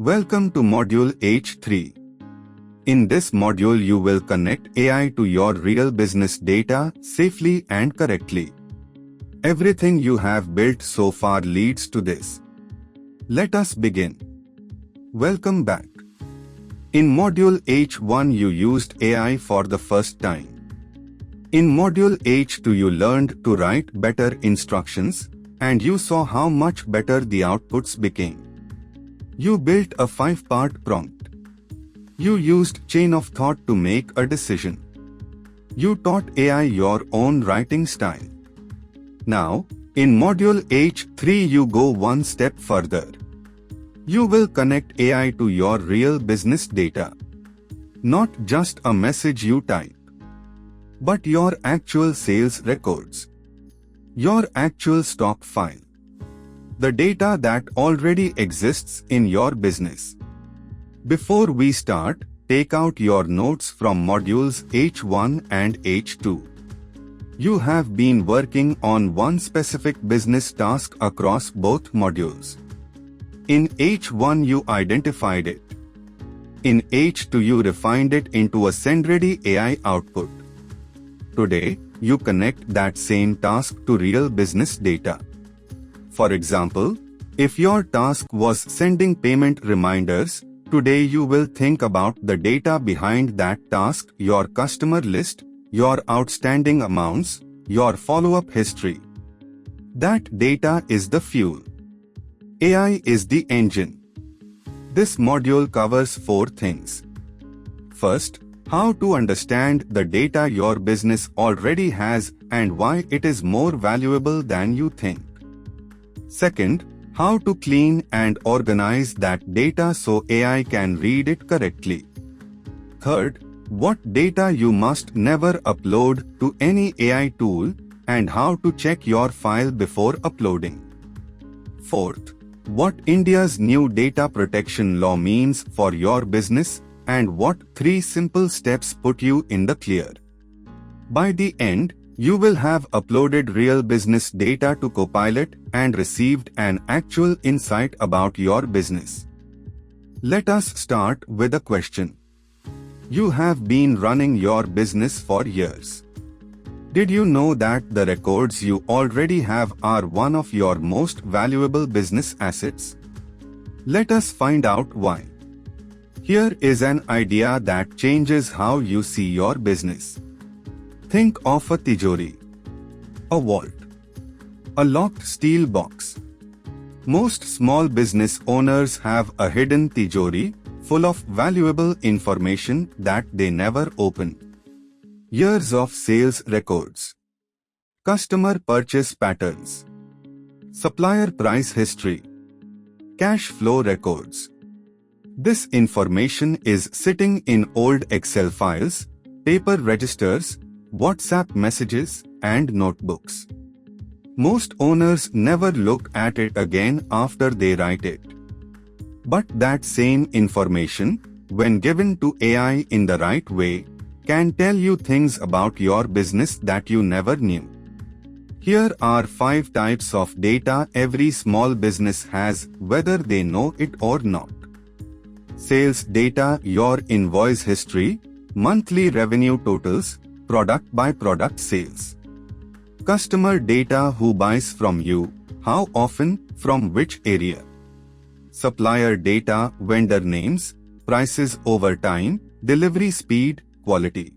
Welcome to Module H3. In this module you will connect AI to your real business data safely and correctly. Everything you have built so far leads to this. Let us begin. Welcome back. In Module H1 you used AI for the first time. In Module H2 you learned to write better instructions, and you saw how much better the outputs became. You built a 5-part prompt. You used chain of thought to make a decision. You taught AI your own writing style. Now, in Module H3 you go one step further. You will connect AI to your real business data. Not just a message you type, but your actual sales records. Your actual stock file. The data that already exists in your business. Before we start, take out your notes from modules H1 and H2. You have been working on one specific business task across both modules. In H1 you identified it. In H2 you refined it into a send-ready AI output. Today, you connect that same task to real business data. For example, if your task was sending payment reminders, today you will think about the data behind that task, your customer list, your outstanding amounts, your follow-up history. That data is the fuel. AI is the engine. This module covers 4 things. First, how to understand the data your business already has and why it is more valuable than you think. Second, how to clean and organize that data so AI can read it correctly. Third, what data you must never upload to any AI tool and how to check your file before uploading. Fourth, what India's new data protection law means for your business and what 3 simple steps put you in the clear. By the end, you will have uploaded real business data to Copilot and received an actual insight about your business. Let us start with a question. You have been running your business for years. Did you know that the records you already have are one of your most valuable business assets? Let us find out why. Here is an idea that changes how you see your business. Think of a tijori, a vault, a locked steel box. Most small business owners have a hidden tijori full of valuable information that they never open. Years of sales records, customer purchase patterns, supplier price history, cash flow records. This information is sitting in old Excel files, paper registers, WhatsApp messages, and notebooks. Most owners never look at it again after they write it. But that same information, when given to AI in the right way, can tell you things about your business that you never knew. Here are 5 types of data every small business has, whether they know it or not. Sales data, your invoice history, monthly revenue totals, product by product sales. Customer data, who buys from you, how often, from which area. Supplier data, vendor names, prices over time, delivery speed, quality.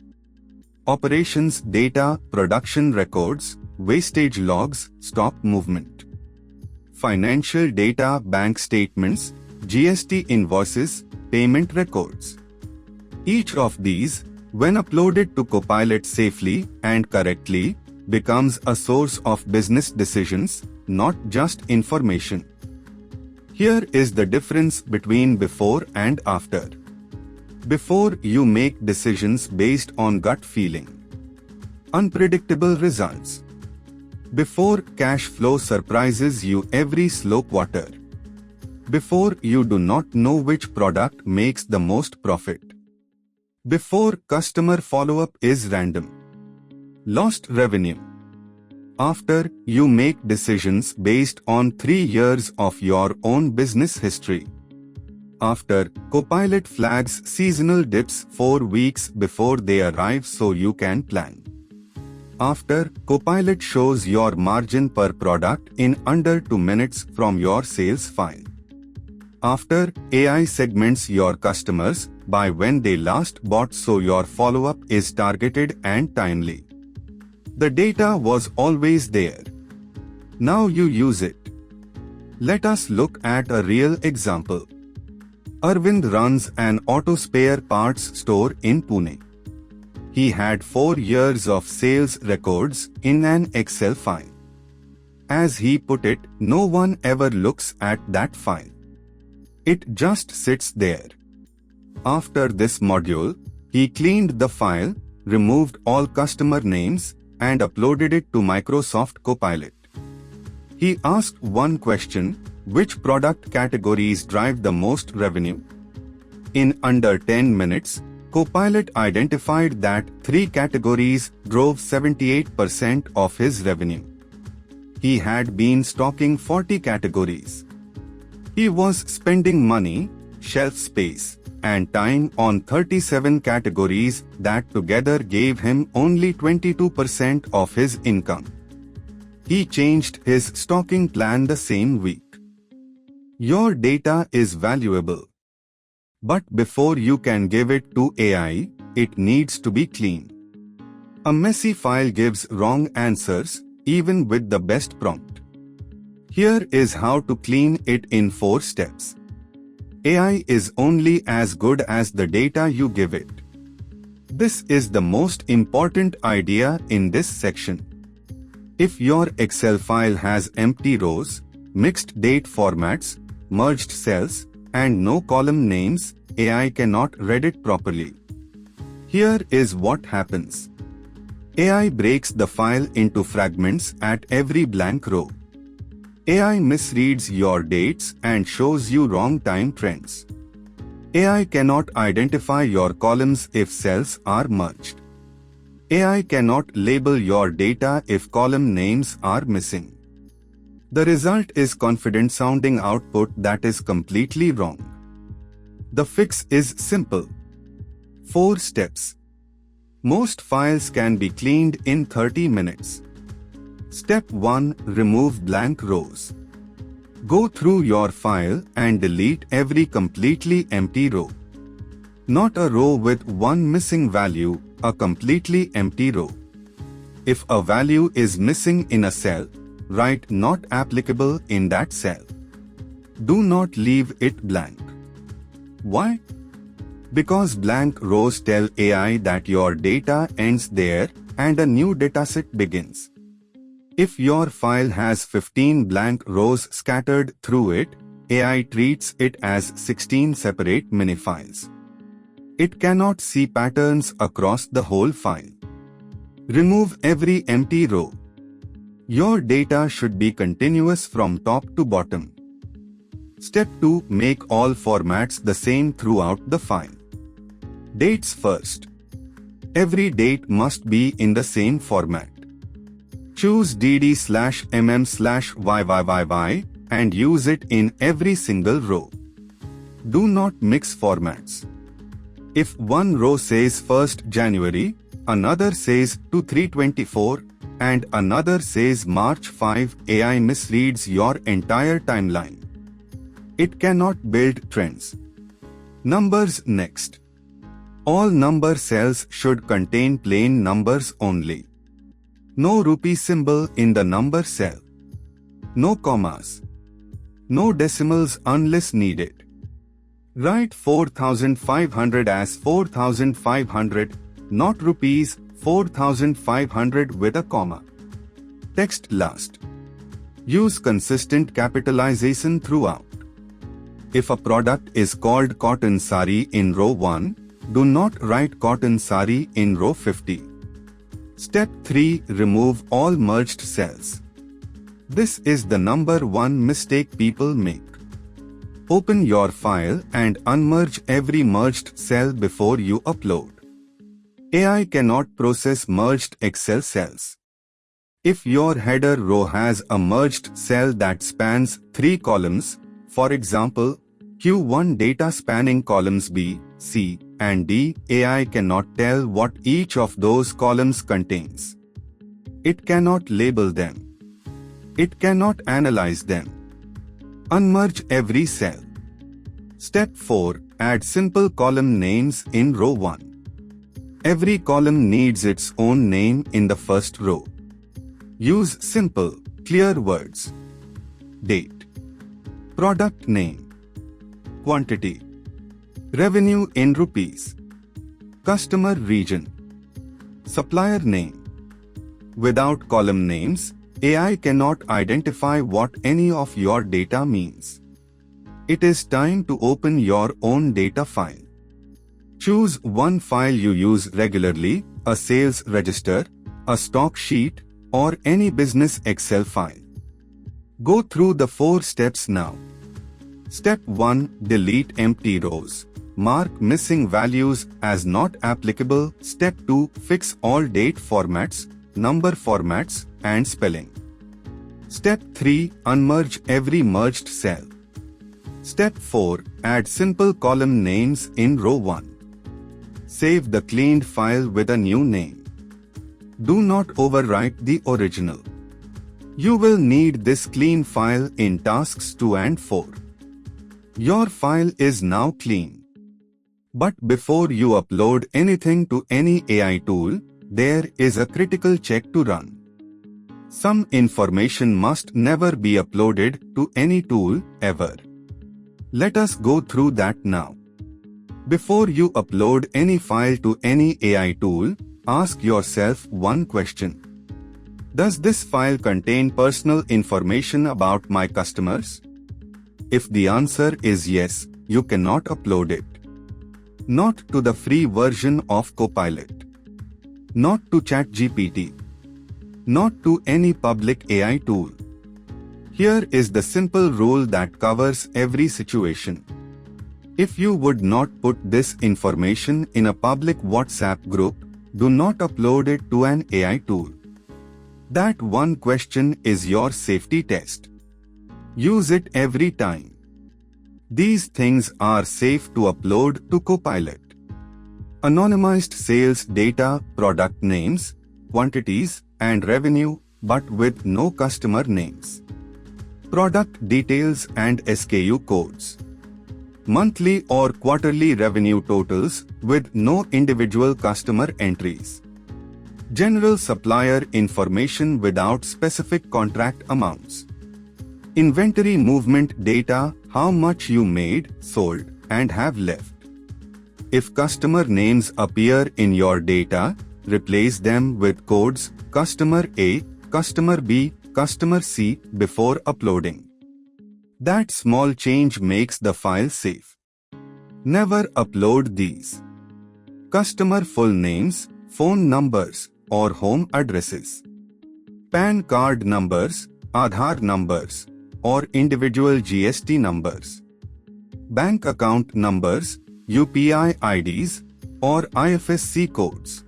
Operations data, production records, wastage logs, stock movement. Financial data, bank statements, GST invoices, payment records. Each of these, when uploaded to Copilot safely and correctly, becomes a source of business decisions, not just information. Here is the difference between before and after. Before, you make decisions based on gut feeling. Unpredictable results. Before, cash flow surprises you every slow quarter. Before, you do not know which product makes the most profit. Before, customer follow-up is random. Lost revenue. After, you make decisions based on 3 years of your own business history. After, Copilot flags seasonal dips 4 weeks before they arrive so you can plan. After, Copilot shows your margin per product in under 2 minutes from your sales file. After, AI segments your customers by when they last bought so your follow-up is targeted and timely. The data was always there. Now you use it. Let us look at a real example. Arvind runs an auto spare parts store in Pune. He had 4 years of sales records in an Excel file. As he put it, no one ever looks at that file. It just sits there. After this module, he cleaned the file, removed all customer names, and uploaded it to Microsoft Copilot. He asked one question: which product categories drive the most revenue? In under 10 minutes, Copilot identified that 3 categories drove 78% of his revenue. He had been stocking 40 categories. He was spending money, shelf space, and time on 37 categories that together gave him only 22% of his income. He changed his stocking plan the same week. Your data is valuable. But before you can give it to AI, it needs to be clean. A messy file gives wrong answers, even with the best prompt. Here is how to clean it in 4 steps. AI is only as good as the data you give it. This is the most important idea in this section. If your Excel file has empty rows, mixed date formats, merged cells, and no column names, AI cannot read it properly. Here is what happens. AI breaks the file into fragments at every blank row. AI misreads your dates and shows you wrong time trends. AI cannot identify your columns if cells are merged. AI cannot label your data if column names are missing. The result is confident-sounding output that is completely wrong. The fix is simple. 4 steps. Most files can be cleaned in 30 minutes. Step 1. Remove blank rows. Go through your file and delete every completely empty row. Not a row with one missing value, a completely empty row. If a value is missing in a cell, write "not applicable" in that cell. Do not leave it blank. Why? Because blank rows tell AI that your data ends there and a new dataset begins. If your file has 15 blank rows scattered through it, AI treats it as 16 separate mini-files. It cannot see patterns across the whole file. Remove every empty row. Your data should be continuous from top to bottom. Step 2. Make all formats the same throughout the file. Dates first. Every date must be in the same format. Choose dd/mm/yyyy and use it in every single row. Do not mix formats. If one row says 1st January, another says 2324, and another says March 5, AI misreads your entire timeline. It cannot build trends. Numbers next. All number cells should contain plain numbers only. No rupee symbol in the number cell. No commas. No decimals unless needed. Write 4,500 as 4,500, not rupees 4,500 with a comma. Text last. Use consistent capitalization throughout. If a product is called cotton sari in row 1, do not write cotton sari in row 50. Step 3. Remove all merged cells. This is the number one mistake people make. Open your file and unmerge every merged cell before you upload. AI cannot process merged Excel cells. If your header row has a merged cell that spans 3 columns, for example, Q1 data spanning columns B, C, and D. AI cannot tell what each of those columns contains. It cannot label them. It cannot analyze them. Unmerge every cell. Step 4. Add simple column names in row 1. Every column needs its own name in the first row. Use simple, clear words. Date. Product name. Quantity. Revenue in rupees. Customer region. Supplier name. Without column names, AI cannot identify what any of your data means. It is time to open your own data file. Choose one file you use regularly, a sales register, a stock sheet, or any business Excel file. Go through the 4 steps now. Step 1. Delete empty rows. Mark missing values as not applicable. Step 2. Fix all date formats, number formats, and spelling. Step 3. Unmerge every merged cell. Step 4. Add simple column names in row 1. Save the cleaned file with a new name. Do not overwrite the original. You will need this clean file in tasks 2 and 4. Your file is now clean. But before you upload anything to any AI tool, there is a critical check to run. Some information must never be uploaded to any tool ever. Let us go through that now. Before you upload any file to any AI tool, ask yourself one question. Does this file contain personal information about my customers? If the answer is yes, you cannot upload it. Not to the free version of Copilot. Not to ChatGPT. Not to any public AI tool. Here is the simple rule that covers every situation. If you would not put this information in a public WhatsApp group, do not upload it to an AI tool. That one question is your safety test. Use it every time. These things are safe to upload to Copilot. Anonymized sales data, product names, quantities, and revenue, but with no customer names. Product details and SKU codes. Monthly or quarterly revenue totals with no individual customer entries. General supplier information without specific contract amounts. Inventory movement data, how much you made, sold, and have left. If customer names appear in your data, replace them with codes customer A, customer B, customer C before uploading. That small change makes the file safe. Never upload these. Customer full names, phone numbers, or home addresses. PAN card numbers, Aadhaar numbers, or individual GST numbers. Bank account numbers, UPI IDs, or IFSC codes.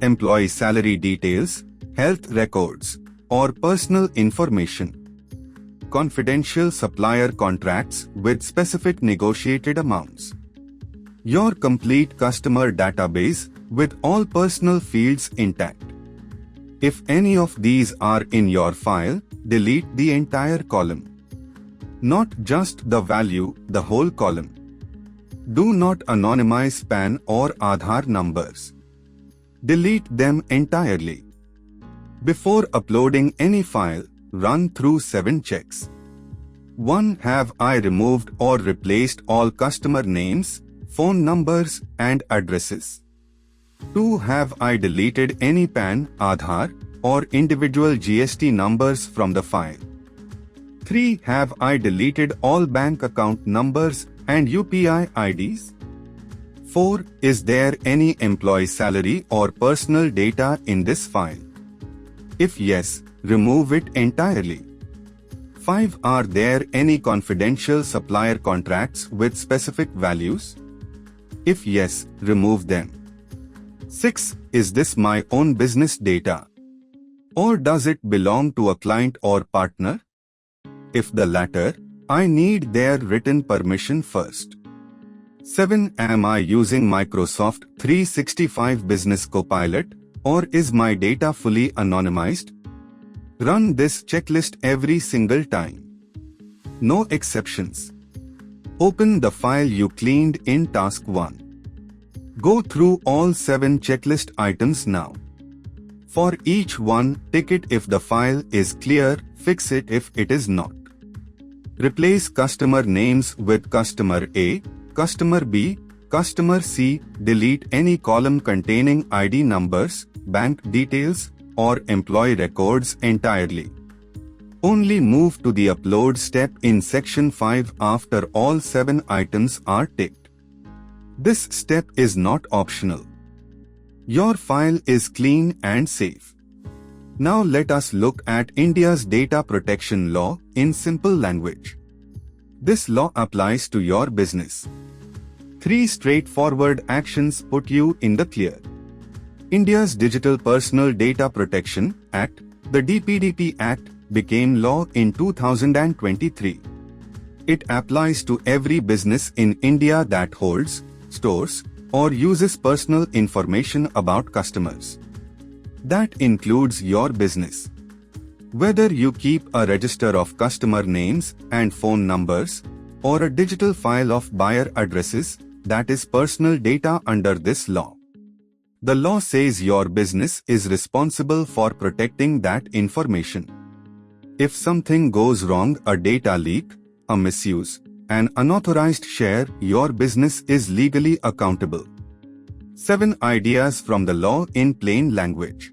Employee salary details, health records, or personal information. Confidential supplier contracts with specific negotiated amounts. Your complete customer database with all personal fields intact. If any of these are in your file, delete the entire column. Not just the value, the whole column. Do not anonymize PAN or Aadhaar numbers. Delete them entirely. Before uploading any file, run through 7 checks. 1. Have I removed or replaced all customer names, phone numbers, and addresses? 2. Have I deleted any PAN, Aadhaar, or individual GST numbers from the file? 3. Have I deleted all bank account numbers and UPI IDs? 4. Is there any employee salary or personal data in this file? If yes, remove it entirely. 5. Are there any confidential supplier contracts with specific values? If yes, remove them. 6. Is this my own business data? Or does it belong to a client or partner? If the latter, I need their written permission first. 7. Am I using Microsoft 365 Business Copilot, or is my data fully anonymized? Run this checklist every single time. No exceptions. Open the file you cleaned in Task 1. Go through all 7 checklist items now. For each one, tick it if the file is clear, fix it if it is not. Replace customer names with customer A, customer B, customer C, delete any column containing ID numbers, bank details, or employee records entirely. Only move to the upload step in section 5 after all 7 items are ticked. This step is not optional. Your file is clean and safe. Now let us look at India's data protection law in simple language. This law applies to your business. 3 straightforward actions put you in the clear. India's Digital Personal Data Protection Act, the DPDP Act, became law in 2023. It applies to every business in India that holds, stores, or uses personal information about customers. That includes your business. Whether you keep a register of customer names and phone numbers, or a digital file of buyer addresses, that is personal data under this law. The law says your business is responsible for protecting that information. If something goes wrong, a data leak, a misuse, an unauthorized share, your business is legally accountable. 7 ideas from the law in plain language.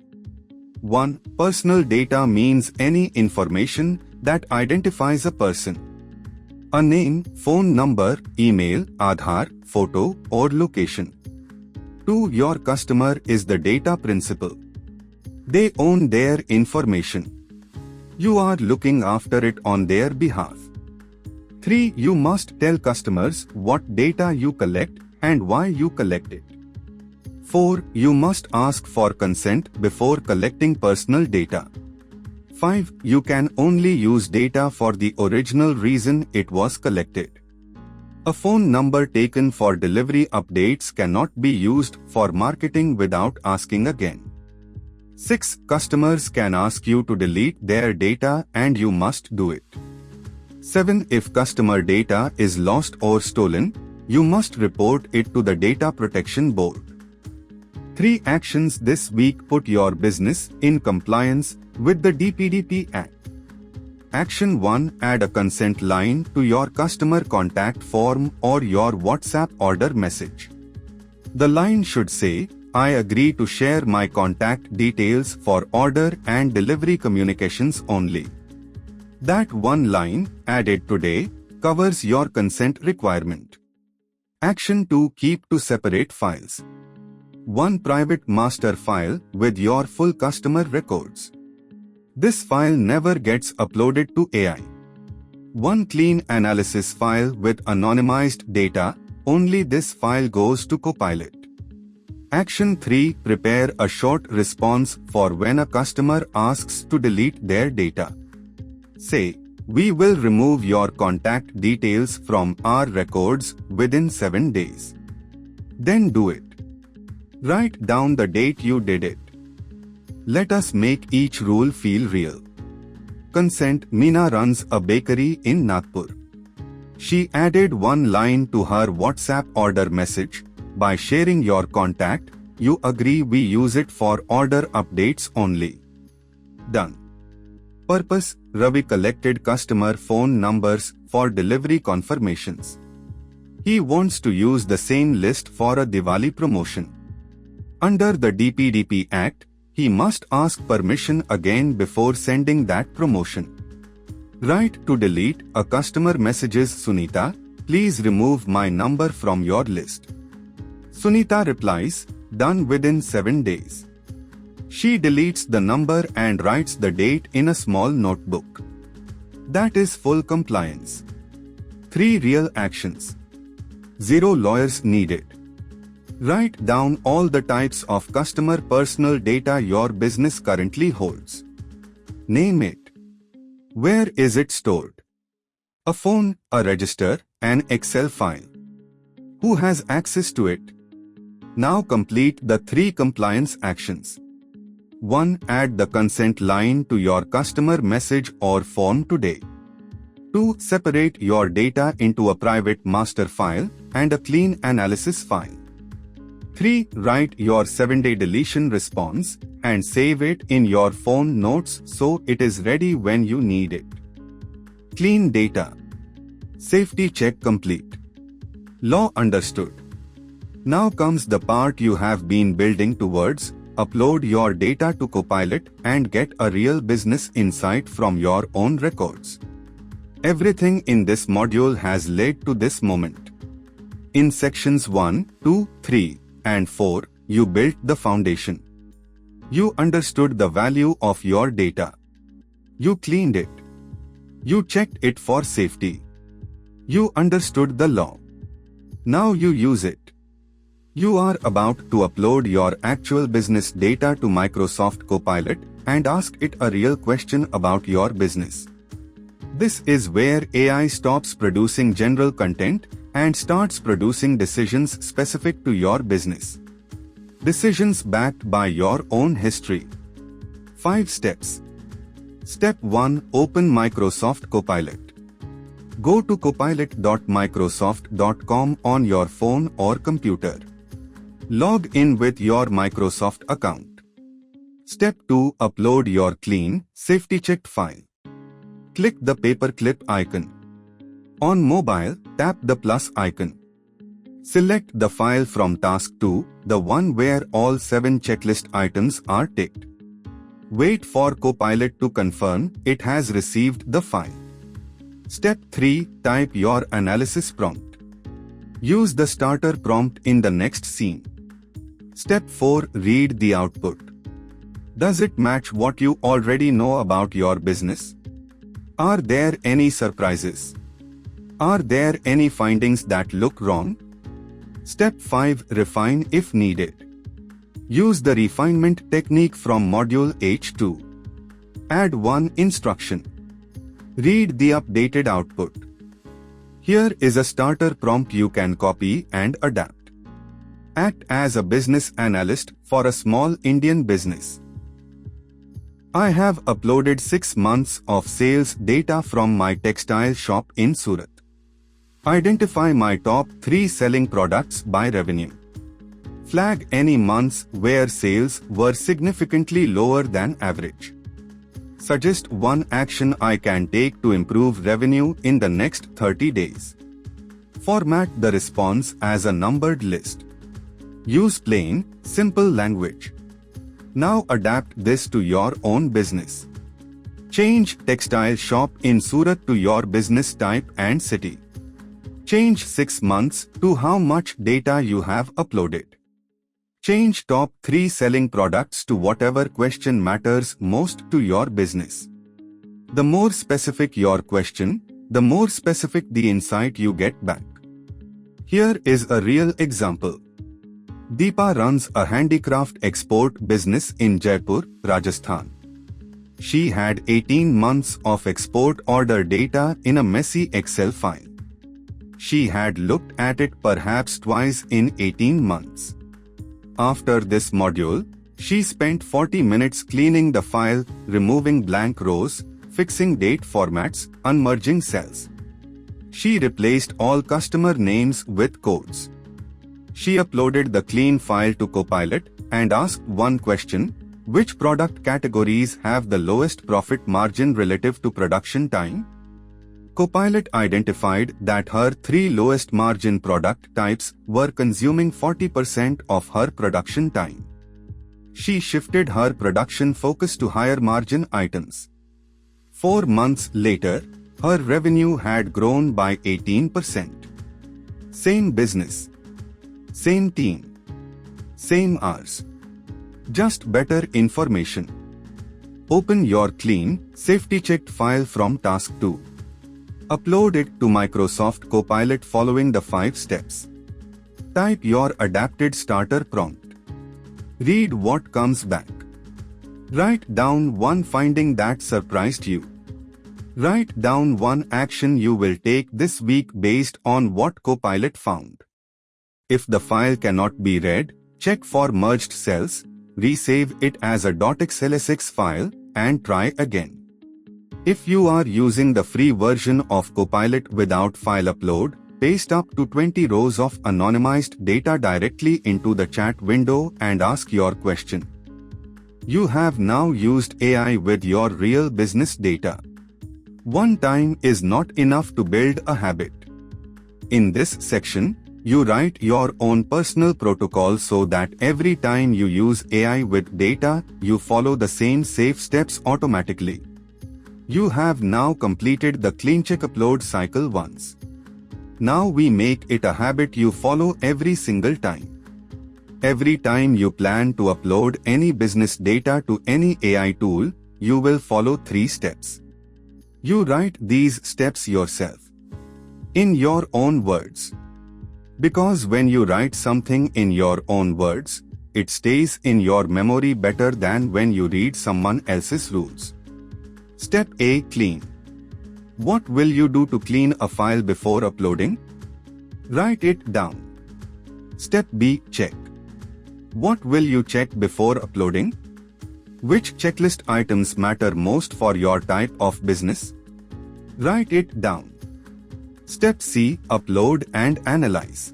1. Personal data means any information that identifies a person. A name, phone number, email, Aadhaar, photo, or location. 2. Your customer is the data principal. They own their information. You are looking after it on their behalf. 3. You must tell customers what data you collect and why you collect it. 4. You must ask for consent before collecting personal data. 5. You can only use data for the original reason it was collected. A phone number taken for delivery updates cannot be used for marketing without asking again. 6. Customers can ask you to delete their data and you must do it. 7. If customer data is lost or stolen, you must report it to the Data Protection Board. 3 actions this week put your business in compliance with the DPDP Act. Action 1. Add a consent line to your customer contact form or your WhatsApp order message. The line should say, I agree to share my contact details for order and delivery communications only. That one line, added today, covers your consent requirement. Action 2. Keep 2 separate files. One private master file with your full customer records. This file never gets uploaded to AI. One clean analysis file with anonymized data, only this file goes to Copilot. Action 3. Prepare a short response for when a customer asks to delete their data. Say, we will remove your contact details from our records within 7 days. Then do it. Write down the date you did it. Let us make each rule feel real. Consent. Meena runs a bakery in Nagpur. She added one line to her WhatsApp order message. By sharing your contact, you agree we use it for order updates only. Done. Purpose. Ravi collected customer phone numbers for delivery confirmations. He wants to use the same list for a Diwali promotion. Under the DPDP Act, he must ask permission again before sending that promotion. Write to delete a customer messages Sunita, please remove my number from your list. Sunita replies, done within 7 days. She deletes the number and writes the date in a small notebook. That is full compliance. 3 real actions. 0 lawyers needed. Write down all the types of customer personal data your business currently holds. Name it. Where is it stored? A phone, a register, an Excel file. Who has access to it? Now complete the 3 compliance actions. 1. Add the consent line to your customer message or form today. 2. Separate your data into a private master file and a clean analysis file. 3. Write your 7-day deletion response and save it in your phone notes so it is ready when you need it. Clean data. Safety check complete. Law understood. Now comes the part you have been building towards. Upload your data to Copilot and get a real business insight from your own records. Everything in this module has led to this moment. In sections 1, 2, 3, and 4, you built the foundation. You understood the value of your data. You cleaned it. You checked it for safety. You understood the law. Now you use it. You are about to upload your actual business data to Microsoft Copilot and ask it a real question about your business. This is where AI stops producing general content and starts producing decisions specific to your business. Decisions backed by your own history. 5 steps. Step 1. Open Microsoft Copilot. Go to copilot.microsoft.com on your phone or computer. Log in with your Microsoft account. Step 2. Upload your clean, safety-checked file. Click the paperclip icon. On mobile, tap the plus icon. Select the file from Task 2, the one where all 7 checklist items are ticked. Wait for Copilot to confirm it has received the file. Step 3. Type your analysis prompt. Use the starter prompt in the next scene. Step 4. Read the output. Does it match what you already know about your business? Are there any surprises? Are there any findings that look wrong? Step 5. Refine if needed. Use the refinement technique from Module H2. Add one instruction. Read the updated output. Here is a starter prompt you can copy and adapt. Act as a business analyst for a small Indian business. I have uploaded 6 months of sales data from my textile shop in Surat. Identify my top 3 selling products by revenue. Flag any months where sales were significantly lower than average. Suggest one action I can take to improve revenue in the next 30 days. Format the response as a numbered list. Use plain, simple language. Now adapt this to your own business. Change textile shop in Surat to your business type and city. Change 6 months to how much data you have uploaded. Change top 3 selling products to whatever question matters most to your business. The more specific your question, the more specific the insight you get back. Here is a real example. Deepa runs a handicraft export business in Jaipur, Rajasthan. She had 18 months of export order data in a messy Excel file. She had looked at it perhaps twice in 18 months. After this module, she spent 40 minutes cleaning the file, removing blank rows, fixing date formats, unmerging cells. She replaced all customer names with codes. She uploaded the clean file to Copilot and asked one question: which product categories have the lowest profit margin relative to production time? Copilot identified that her 3 lowest margin product types were consuming 40% of her production time. She shifted her production focus to higher margin items. 4 months later, her revenue had grown by 18%. Same business. Same team. Same hours. Just better information. Open your clean, safety-checked file from Task 2. Upload it to Microsoft Copilot following the 5 steps. Type your adapted starter prompt. Read what comes back. Write down one finding that surprised you. Write down one action you will take this week based on what Copilot found. If the file cannot be read, check for merged cells, resave it as a .xlsx file, and try again. If you are using the free version of Copilot without file upload, paste up to 20 rows of anonymized data directly into the chat window and ask your question. You have now used AI with your real business data. One time is not enough to build a habit. In this section, you write your own personal protocol so that every time you use AI with data, you follow the same safe steps automatically. You have now completed the CleanCheck upload cycle once. Now we make it a habit you follow every single time. Every time you plan to upload any business data to any AI tool, you will follow 3 steps. You write these steps yourself, in your own words. Because when you write something in your own words, it stays in your memory better than when you read someone else's rules. Step A. Clean. What will you do to clean a file before uploading? Write it down. Step B. Check. What will you check before uploading? Which checklist items matter most for your type of business? Write it down. Step C. Upload and analyze.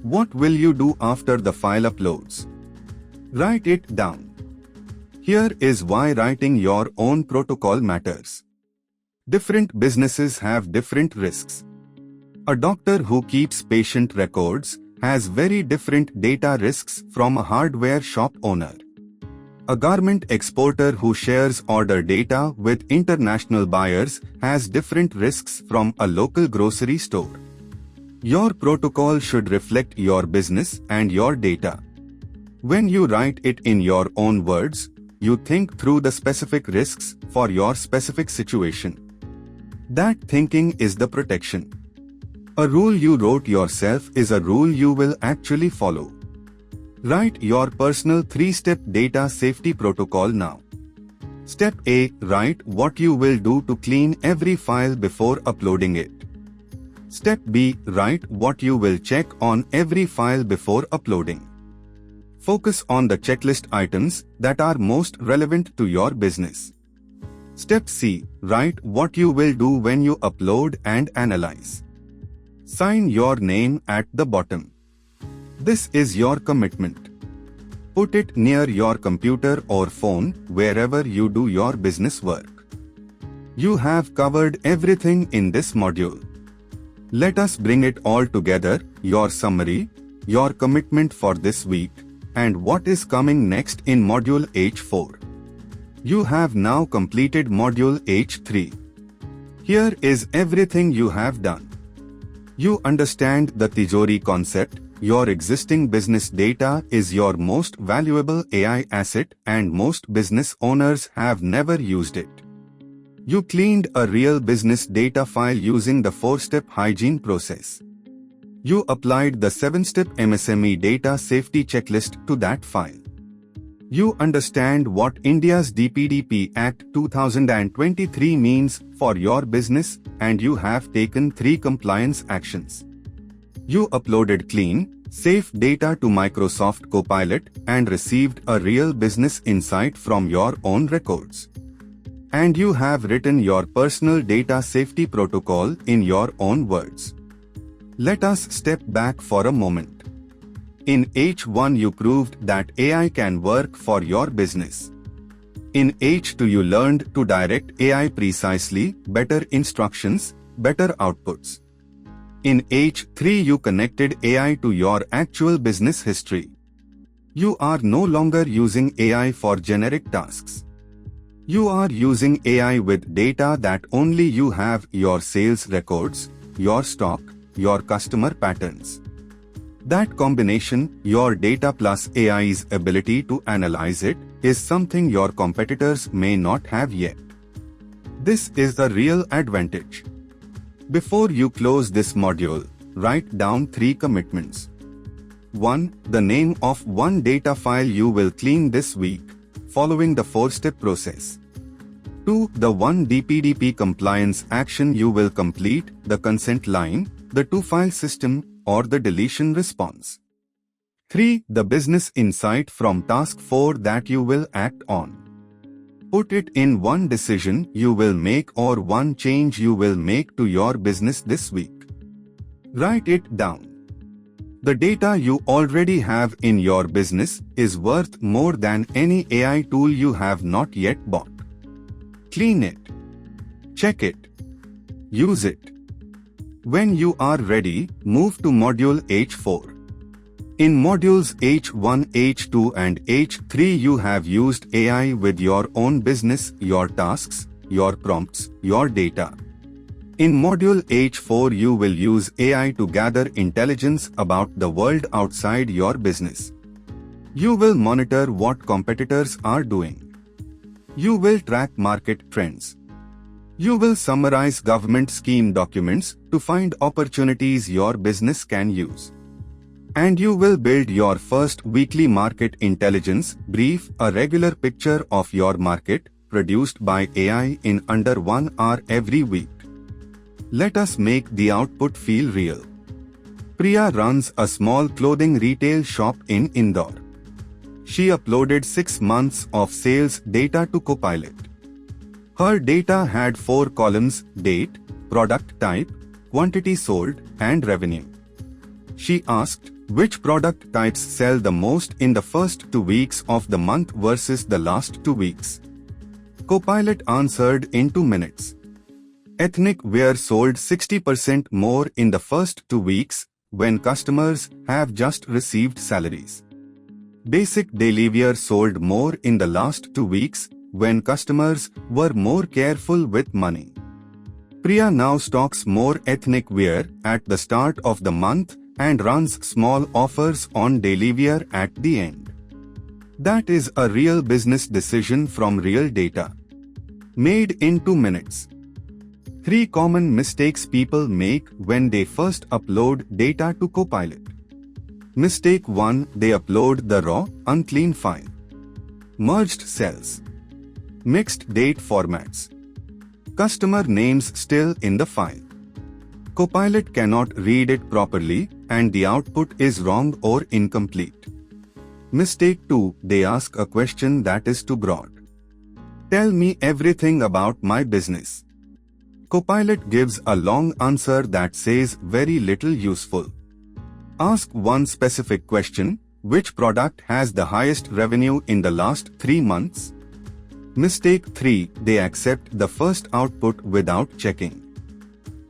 What will you do after the file uploads? Write it down. Here is why writing your own protocol matters. Different businesses have different risks. A doctor who keeps patient records has very different data risks from a hardware shop owner. A garment exporter who shares order data with international buyers has different risks from a local grocery store. Your protocol should reflect your business and your data. When you write it in your own words, you think through the specific risks for your specific situation. That thinking is the protection. A rule you wrote yourself is a rule you will actually follow. Write your personal 3-step data safety protocol now. Step A. Write what you will do to clean every file before uploading it. Step B. Write what you will check on every file before uploading. Focus on the checklist items that are most relevant to your business. Step C. Write what you will do when you upload and analyze. Sign your name at the bottom. This is your commitment. Put it near your computer or phone wherever you do your business work. You have covered everything in this module. Let us bring it all together, your summary, your commitment for this week, and what is coming next in Module H4. You have now completed Module H3. Here is everything you have done. You understand the Tijori concept. Your existing business data is your most valuable AI asset and most business owners have never used it. You cleaned a real business data file using the 4-step hygiene process. You applied the 7-step MSME data safety checklist to that file. You understand what India's DPDP Act 2023 means for your business and you have taken 3 compliance actions. You uploaded clean, safe data to Microsoft Copilot and received a real business insight from your own records. And you have written your personal data safety protocol in your own words. Let us step back for a moment. In H1 you proved that AI can work for your business. In H2 you learned to direct AI precisely, better instructions, better outputs. In H3 you connected AI to your actual business history. You are no longer using AI for generic tasks. You are using AI with data that only you have: your sales records, your stock, your customer patterns. That combination, your data plus AI's ability to analyze it, is something your competitors may not have yet. This is the real advantage. Before you close this module, write down 3 commitments. 1. The name of one data file you will clean this week, following the 4-step process. 2. The 1 DPDP compliance action you will complete, the consent line, the to-file system, or the deletion response. 3. The business insight from task 4 that you will act on. Put it in one decision you will make or one change you will make to your business this week. Write it down. The data you already have in your business is worth more than any AI tool you have not yet bought. Clean it. Check it. Use it. When you are ready, move to Module H4. In Modules H1, H2 and H3 you have used AI with your own business, your tasks, your prompts, your data. In Module H4 you will use AI to gather intelligence about the world outside your business. You will monitor what competitors are doing. You will track market trends. You will summarize government scheme documents to find opportunities your business can use. And you will build your first weekly market intelligence brief, a regular picture of your market, produced by AI in under 1 hour every week. Let us make the output feel real. Priya runs a small clothing retail shop in Indore. She uploaded 6 months of sales data to Copilot. Her data had 4 columns: date, product type, quantity sold, and revenue. She asked, which product types sell the most in the first 2 weeks of the month versus the last 2 weeks? Copilot answered in 2 minutes. Ethnic wear sold 60% more in the first 2 weeks when customers have just received salaries. Basic daily wear sold more in the last 2 weeks when customers were more careful with money. Priya now stocks more ethnic wear at the start of the month and runs small offers on daily wear at the end. That is a real business decision from real data. Made in 2 minutes. 3 common mistakes people make when they first upload data to Copilot. Mistake 1. They upload the raw, unclean file. Merged cells. Mixed date formats. Customer names still in the file. Copilot cannot read it properly and the output is wrong or incomplete. Mistake 2. They ask a question that is too broad. Tell me everything about my business. Copilot gives a long answer that says very little useful. Ask one specific question: which product has the highest revenue in the last 3 months? Mistake 3. They accept the first output without checking.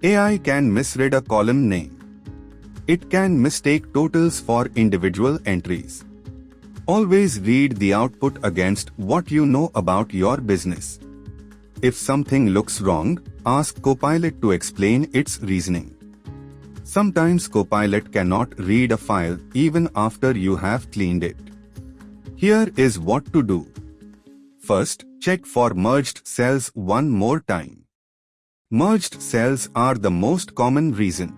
AI can misread a column name. It can mistake totals for individual entries. Always read the output against what you know about your business. If something looks wrong, ask Copilot to explain its reasoning. Sometimes Copilot cannot read a file even after you have cleaned it. Here is what to do. First, check for merged cells one more time. Merged cells are the most common reason.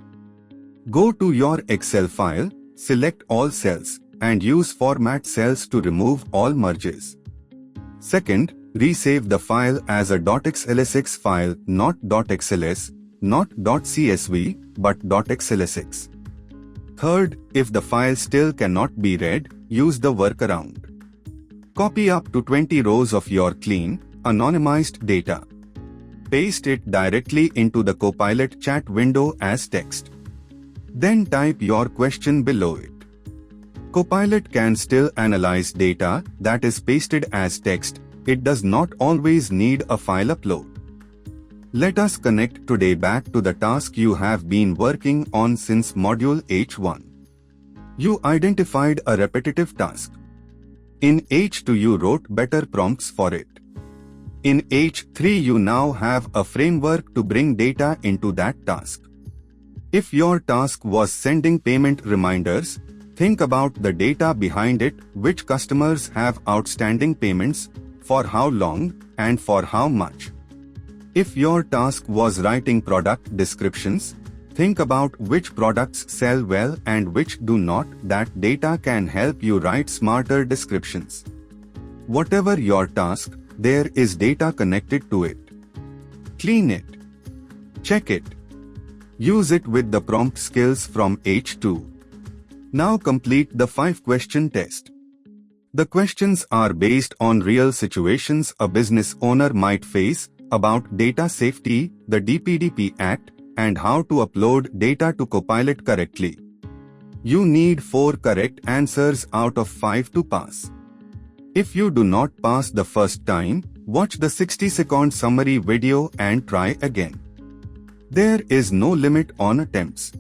Go to your Excel file, select all cells, and use Format Cells to remove all merges. Second, resave the file as a .xlsx file, not .xls, not .csv, but .xlsx. Third, if the file still cannot be read, use the workaround. Copy up to 20 rows of your clean, anonymized data. Paste it directly into the Copilot chat window as text. Then type your question below it. Copilot can still analyze data that is pasted as text. It does not always need a file upload. Let us connect today back to the task you have been working on since Module H1. You identified a repetitive task. In H2 you wrote better prompts for it. In H3 you now have a framework to bring data into that task. If your task was sending payment reminders, think about the data behind it: which customers have outstanding payments, for how long, and for how much. If your task was writing product descriptions, think about which products sell well and which do not. That data can help you write smarter descriptions. Whatever your task, there is data connected to it. Clean it. Check it. Use it with the prompt skills from H2. Now complete the 5-question test. The questions are based on real situations a business owner might face about data safety, the DPDP Act, and how to upload data to Copilot correctly. You need 4 correct answers out of 5 to pass. If you do not pass the first time, watch the 60-second summary video and try again. There is no limit on attempts.